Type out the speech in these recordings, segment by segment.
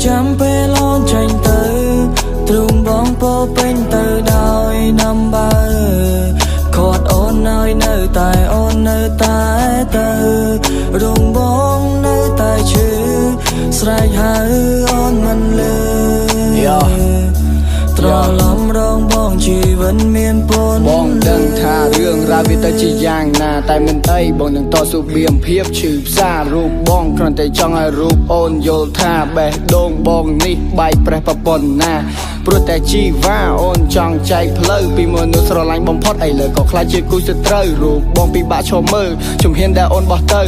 ចាំពេលអូនចេញទៅទ្រូងបងពោពេញទៅដោយដំបើគាត់អូនហើយនៅតែអូននៅតែទៅរងបងនៅតែឈឺស្រែកហៅអូនមិនលឺត្រឡំរងបងជីវិតមានពនបងដឹងថារឿងរ៉ាវវាទៅជាយ៉ាងណាតែមិនអីបងនឹងតស៊ូបៀមភាពឈឺផ្សាររូបបងគ្រាន់តែចង់ឲ្យរូបអូនយល់ថាបេះដូងបងនេះបែកប្រេះប្រពន្ធណាព្រោះតែជីវ៉ាអូនចង់ចែកផ្លូវពីមនុស្សស្រឡាញ់បំផុតឥឡូវក៏ខ្លាចជាគូសត្រូវរូបបងពិបាកឈរមើលជំហានដែលអូនបោះទៅ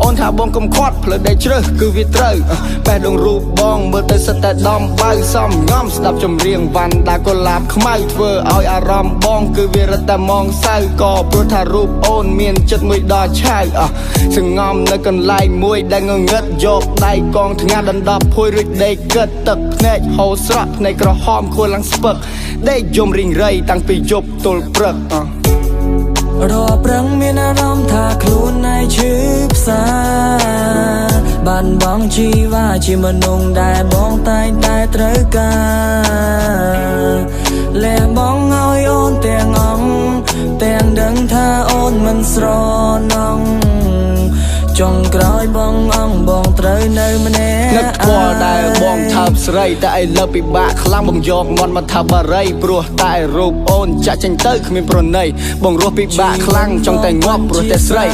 អូនថាបងកុំខាត់ផ្លូវដែលជ្រើសគឺវាត្រូវបេះដូងរូបបងមើលទៅសិតតែដំបៅសំងំស្ដាប់ចម្រៀងវ៉ាន់ដាកុលាបខ្មៅធ្វើឲ្យអារម្មណ៍បងគឺវារត់តែមងសៅក៏ព្រោះថារូបអូនមានចិត្តមួយដល់ឆៅសងំនៅកន្លែងមួយដែលងងឹតយកដៃកងថ្ងាដណ្ដប់ភួយរួចដេកគិតទឹកភ្នែកហូរស្រក់ភ្នែកក្រហមខួរឡើងស្ពឹកដេកយំរីងរៃតាំងពីយប់ទល់ព្រឹករាល់ព្រឹងមានអារម្មណ៍ថាខ្លួនឯងឈឺផ្សាបានបងជីវ៉ាជាមនុស្សដែលបងតែងតែត្រូវការលះបងឲ្យអូនទាំងអង្គទាំងដឹងថាអូនមិនស្រណងចុងក្រោយបងអង្គបងត្រូវនៅម្នាក់នឹកខ្វល់ដែលបងថើបស្រីតែឥឡូវពិបាកខ្លាំងបងយកមាត់មកថាបារីព្រោះតែរូបអូនចាក់ចេញទៅគ្មានប្រណីបងរស់ពិបាកខ្លាំងចង់តែងាប់ព្រោះតែស្រី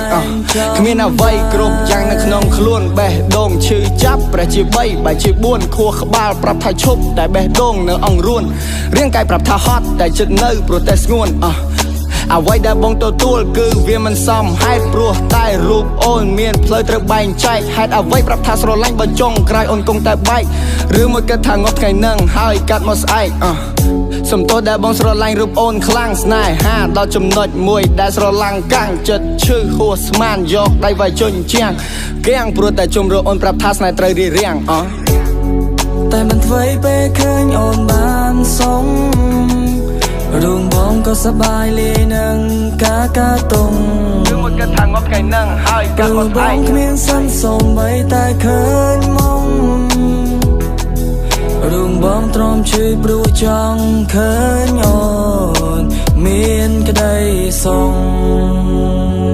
គ្មានអ្វីគ្រប់យ៉ាងនៅក្នុងខ្លួនបេះដូងឈឺចាប់ប្រះជា3បែកជា4ខួរក្បាលប្រាប់ថាឈប់តែបេះដូងនៅអង្រួនរាងកាយប្រាប់ថាហត់តែចិត្តនៅព្រោះតែស្ងួនអ្វីដែលបងទទួលគឺវាមិនសមហេតុព្រោះតែរូបអូនមានផ្លូវត្រូវបែងចែកហេតុអ្វីប្រាប់ថាស្រឡាញ់បើចុងក្រោយអូនគង់តែបែកឬមួយគិតថាងប់ថ្ងៃនឹងហើយកាត់មកស្អែកសំទោសដែលបងស្រឡាញ់រូបអូនខ្លាំងស្នេហាដល់ចំណុចមួយដែលស្រឡាំងកាំងចិត្តឈឺហួសស្មានយកដៃវាយជញ្ជាំងគៀងព្រោះតែជុំរកអូនប្រាប់ថាស្នេហ៍ត្រូវរៀបរៀងតែមិនធ្វើពេលឃើញអូនបានសុំរូងបងក៏សប្បាយលេនឹងការតុងឬមកគិតថាងប់ថ្ងៃនឹងហើយកាត់មកស្អែកគ្មានសិនសូម្បីតែឃើញមករូងបងទ្រាំឈឺព្រោះចង់ឃើញអូនមានក្តីសុខ